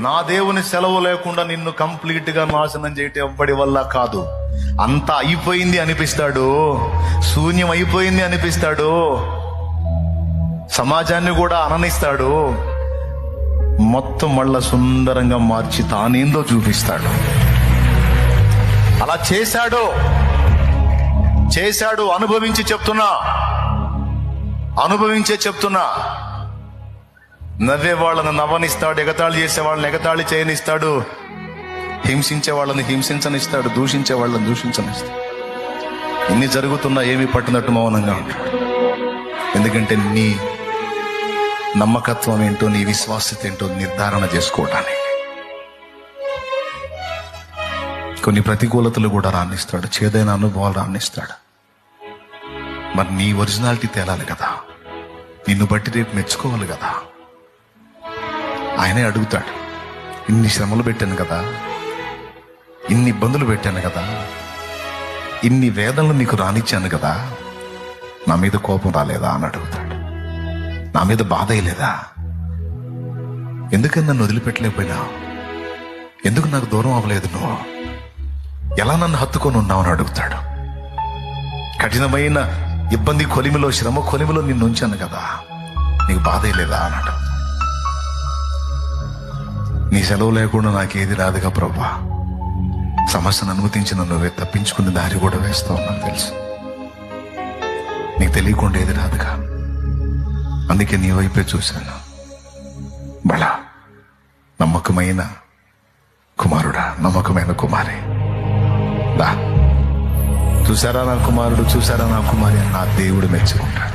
నా దేవుని సెలవు లేకుండా నిన్ను కంప్లీట్ గా నాశనం చేయటం ఎవ్వడి వల్ల కాదు. అంతా అయిపోయింది అనిపిస్తాడు, శూన్యం అయిపోయింది అనిపిస్తాడు, సమాజాన్ని కూడా అననిస్తాడు. మొత్తం మళ్ళా సుందరంగా మార్చి తానేందో చూపిస్తాడు. అలా చేశాడు. అనుభవించే చెప్తున్నా. నవ్వే వాళ్ళని నవ్వనిస్తాడు, ఎగతాళి చేసే వాళ్ళని ఎగతాళి చేయనిస్తాడు, హింసించే వాళ్ళని హింసించనిస్తాడు, దూషించే వాళ్ళని దూషించనిస్తాడు. ఇన్ని జరుగుతున్నా ఏమీ పట్టినట్టు మౌనంగా ఉంటాడు. ఎందుకంటే నీ నమ్మకత్వం ఏంటో, నీ విశ్వాసత ఏంటో నిర్ధారణ చేసుకోవటానికి. కొన్ని ప్రతికూలతలు కూడా రాణిస్తాడు, చేదైన అనుభవాలు రాణిస్తాడు. మరి నీ ఒరిజినాలిటీ తేలాలి కదా, నిన్ను బట్టి రేపు మెచ్చుకోవాలి కదా. ఆయనే అడుగుతాడు, ఇన్ని శ్రమలు పెట్టాను కదా, ఇన్ని ఇబ్బందులు పెట్టాను కదా, ఇన్ని వేదనలు నీకు రానిచ్చాను కదా, నా మీద కోపం రాలేదా అని అడుగుతాడు. నా మీద బాధ అయ్యలేదా? ఎందుకని నన్ను వదిలిపెట్టలేకపోయినా? ఎందుకు నాకు దూరం అవ్వలేదు? నువ్వు ఎలా నన్ను హత్తుకొని ఉన్నావు అని అడుగుతాడు. కఠినమైన ఇబ్బంది కొలిమిలో, శ్రమ కొలిమిలో నిన్ను ఉంచాను కదా, నీకు బాధ అయ్యలేదా అని అడుగుతాడు. నీ సెలవు లేకుండా నాకేది రాదుగా ప్రభా, సమస్యను అనుమతించిన నువ్వే తప్పించుకునే దారి కూడా వేస్తావు, నాకు తెలుసు. నీకు తెలియకుండా ఏది రాదుగా, అందుకే నీ వైపే చూశాను. బలా నమ్మకమైన కుమారుడా, నమ్మకమైన కుమారి, దా చూసారా నా కుమారుడు, చూసారా నా కుమారి అని నా దేవుడు మెచ్చుకుంటాడు.